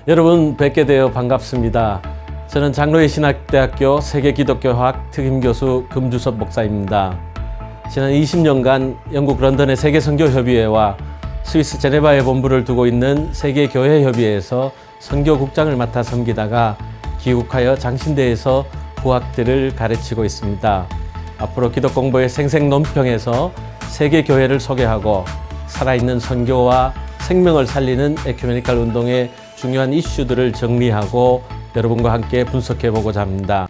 여러분 뵙게 되어 반갑습니다. 저는 장로회 신학대학교 세계기독교학 특임교수 금주섭 목사입니다. 지난 20년간 영국 런던의 세계선교협의회와 스위스 제네바에 본부를 두고 있는 세계교회협의회에서 선교국장을 맡아 섬기다가 귀국하여 장신대에서 부학들을 가르치고 있습니다. 앞으로 기독공부의 생생논평에서 세계교회를 소개하고 살아있는 선교와 생명을 살리는 에큐메니칼 운동의 중요한 이슈들을 정리하고 여러분과 함께 분석해보고자 합니다.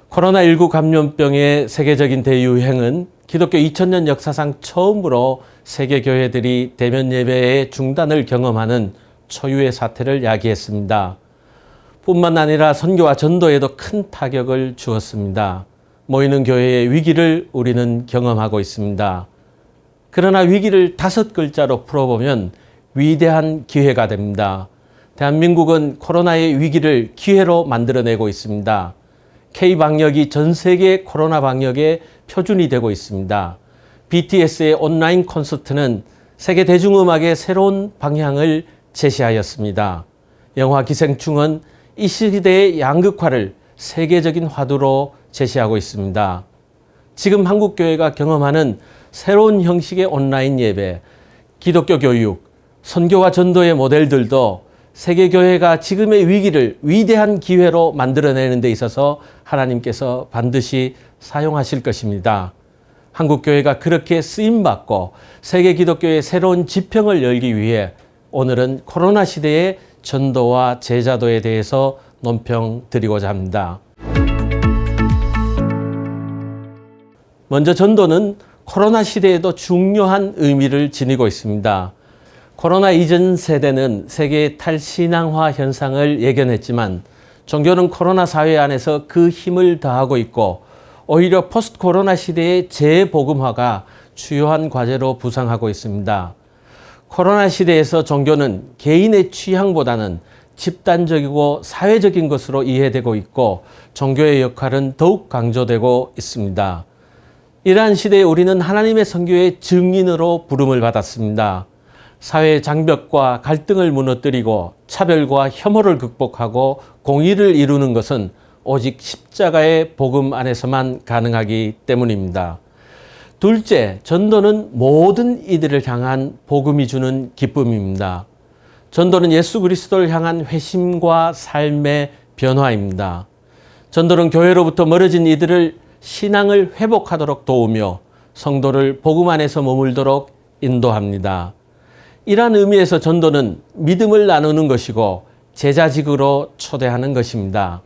코로나19 감염병의 세계적인 대유행은 기독교 2000년 역사상 처음으로 세계교회들이 대면 예배의 중단을 경험하는 초유의 사태를 야기했습니다. 뿐만 아니라 선교와 전도에도 큰 타격을 주었습니다. 모이는 교회의 위기를 우리는 경험하고 있습니다. 그러나 위기를 5글자로 풀어보면 위대한 기회가 됩니다. 대한민국은 코로나의 위기를 기회로 만들어내고 있습니다. K-방역이 전 세계 코로나 방역의 표준이 되고 있습니다. BTS의 온라인 콘서트는 세계 대중음악의 새로운 방향을 제시하였습니다. 영화 기생충은 이 시대의 양극화를 세계적인 화두로 제시하고 있습니다. 지금 한국교회가 경험하는 새로운 형식의 온라인 예배, 기독교 교육, 선교와 전도의 모델들도 세계교회가 지금의 위기를 위대한 기회로 만들어내는 데 있어서 하나님께서 반드시 사용하실 것입니다. 한국교회가 그렇게 쓰임받고 세계 기독교의 새로운 지평을 열기 위해 오늘은 코로나 시대의 전도와 제자도에 대해서 논평 드리고자 합니다. 먼저 전도는 코로나 시대에도 중요한 의미를 지니고 있습니다. 코로나 이전 세대는 세계의 탈신앙화 현상을 예견했지만 종교는 코로나 사회 안에서 그 힘을 더하고 있고 오히려 포스트 코로나 시대의 재복음화가 주요한 과제로 부상하고 있습니다. 코로나 시대에서 종교는 개인의 취향보다는 집단적이고 사회적인 것으로 이해되고 있고 종교의 역할은 더욱 강조되고 있습니다. 이러한 시대에 우리는 하나님의 선교의 증인으로 부름을 받았습니다. 사회의 장벽과 갈등을 무너뜨리고 차별과 혐오를 극복하고 공의를 이루는 것은 오직 십자가의 복음 안에서만 가능하기 때문입니다. 둘째, 전도는 모든 이들을 향한 복음이 주는 기쁨입니다. 전도는 예수 그리스도를 향한 회심과 삶의 변화입니다. 전도는 교회로부터 멀어진 이들을 신앙을 회복하도록 도우며 성도를 복음 안에서 머물도록 인도합니다. 이러한 의미에서 전도는 믿음을 나누는 것이고 제자직으로 초대하는 것입니다.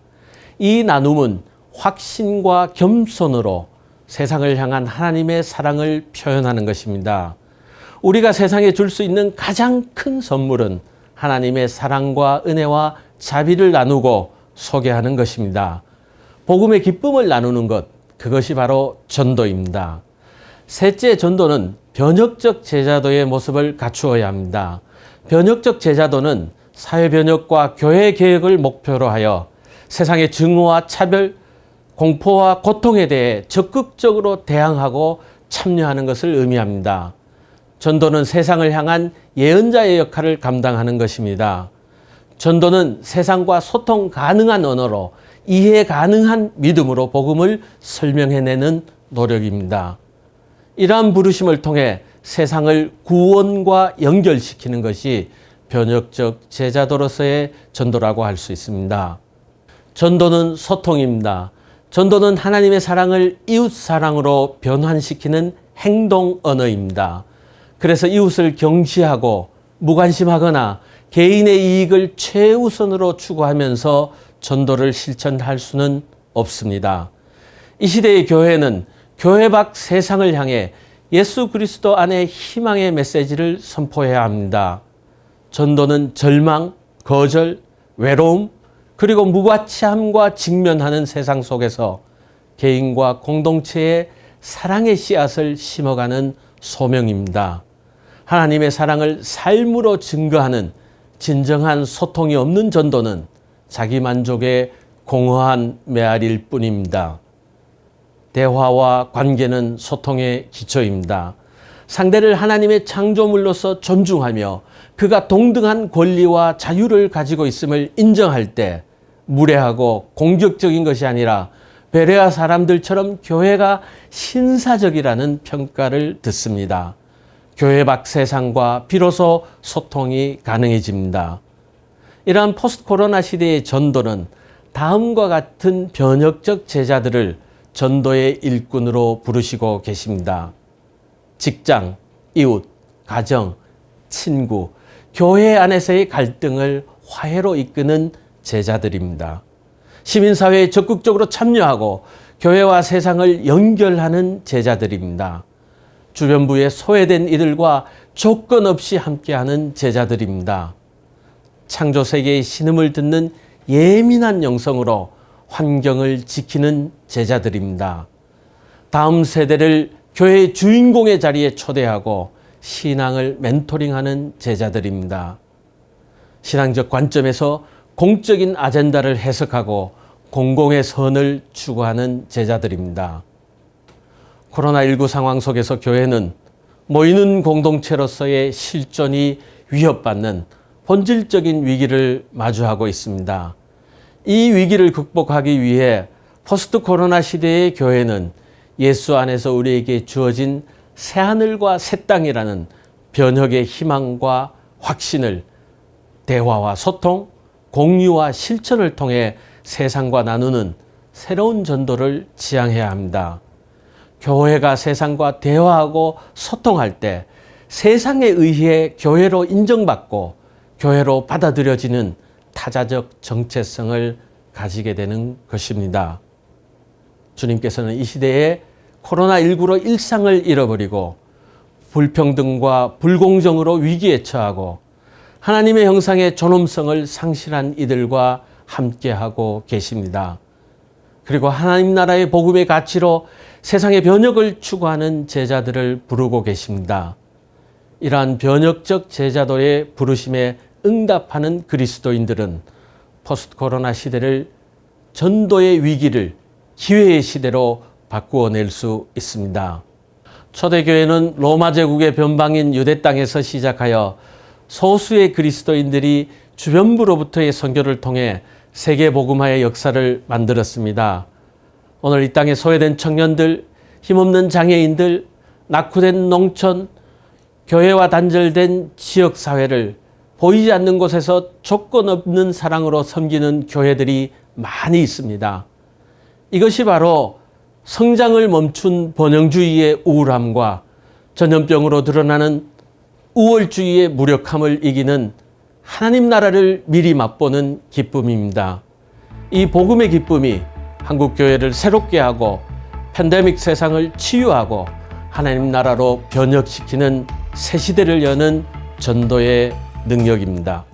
이 나눔은 확신과 겸손으로 세상을 향한 하나님의 사랑을 표현하는 것입니다. 우리가 세상에 줄 수 있는 가장 큰 선물은 하나님의 사랑과 은혜와 자비를 나누고 소개하는 것입니다. 복음의 기쁨을 나누는 것, 그것이 바로 전도입니다. 셋째, 전도는 변혁적 제자도의 모습을 갖추어야 합니다. 변혁적 제자도는 사회 변혁과 교회 개혁을 목표로 하여 세상의 증오와 차별, 공포와 고통에 대해 적극적으로 대항하고 참여하는 것을 의미합니다. 전도는 세상을 향한 예언자의 역할을 감당하는 것입니다. 전도는 세상과 소통 가능한 언어로 이해 가능한 믿음으로 복음을 설명해내는 노력입니다. 이러한 부르심을 통해 세상을 구원과 연결시키는 것이 변혁적 제자도로서의 전도라고 할 수 있습니다. 전도는 소통입니다. 전도는 하나님의 사랑을 이웃 사랑으로 변환시키는 행동 언어입니다. 그래서 이웃을 경시하고 무관심하거나 개인의 이익을 최우선으로 추구하면서 전도를 실천할 수는 없습니다. 이 시대의 교회는 교회 밖 세상을 향해 예수 그리스도 안에 희망의 메시지를 선포해야 합니다. 전도는 절망, 거절, 외로움, 그리고 무가치함과 직면하는 세상 속에서 개인과 공동체의 사랑의 씨앗을 심어가는 소명입니다. 하나님의 사랑을 삶으로 증거하는 진정한 소통이 없는 전도는 자기 만족의 공허한 메아리일 뿐입니다. 대화와 관계는 소통의 기초입니다. 상대를 하나님의 창조물로서 존중하며 그가 동등한 권리와 자유를 가지고 있음을 인정할 때 무례하고 공격적인 것이 아니라 베레아 사람들처럼 교회가 신사적이라는 평가를 듣습니다. 교회 밖 세상과 비로소 소통이 가능해집니다. 이러한 포스트 코로나 시대의 전도는 다음과 같은 변혁적 제자들을 전도의 일꾼으로 부르시고 계십니다. 직장, 이웃, 가정, 친구, 교회 안에서의 갈등을 화해로 이끄는 제자들입니다. 시민사회에 적극적으로 참여하고 교회와 세상을 연결하는 제자들입니다. 주변부에 소외된 이들과 조건 없이 함께하는 제자들입니다. 창조세계의 신음을 듣는 예민한 영성으로 환경을 지키는 제자들입니다. 다음 세대를 교회의 주인공의 자리에 초대하고 신앙을 멘토링하는 제자들입니다. 신앙적 관점에서 공적인 아젠다를 해석하고 공공의 선을 추구하는 제자들입니다. 코로나19 상황 속에서 교회는 모이는 공동체로서의 실존이 위협받는 본질적인 위기를 마주하고 있습니다. 이 위기를 극복하기 위해 포스트 코로나 시대의 교회는 예수 안에서 우리에게 주어진 새하늘과 새 땅이라는 변혁의 희망과 확신을 대화와 소통, 공유와 실천을 통해 세상과 나누는 새로운 전도를 지향해야 합니다. 교회가 세상과 대화하고 소통할 때 세상에 의해 교회로 인정받고 교회로 받아들여지는 타자적 정체성을 가지게 되는 것입니다. 주님께서는 이 시대에 코로나19로 일상을 잃어버리고 불평등과 불공정으로 위기에 처하고 하나님의 형상의 존엄성을 상실한 이들과 함께하고 계십니다. 그리고 하나님 나라의 복음의 가치로 세상의 변혁을 추구하는 제자들을 부르고 계십니다. 이러한 변혁적 제자도의 부르심에 응답하는 그리스도인들은 포스트 코로나 시대를 전도의 위기를 기회의 시대로 바꾸어낼 수 있습니다. 초대교회는 로마 제국의 변방인 유대 땅에서 시작하여 소수의 그리스도인들이 주변부로부터의 선교를 통해 세계복음화의 역사를 만들었습니다. 오늘 이 땅에 소외된 청년들, 힘없는 장애인들, 낙후된 농촌, 교회와 단절된 지역사회를 보이지 않는 곳에서 조건 없는 사랑으로 섬기는 교회들이 많이 있습니다. 이것이 바로 성장을 멈춘 번영주의의 우울함과 전염병으로 드러나는 우월주의의 무력함을 이기는 하나님 나라를 미리 맛보는 기쁨입니다. 이 복음의 기쁨이 한국교회를 새롭게 하고 팬데믹 세상을 치유하고 하나님 나라로 변혁시키는 새 시대를 여는 전도의 능력입니다.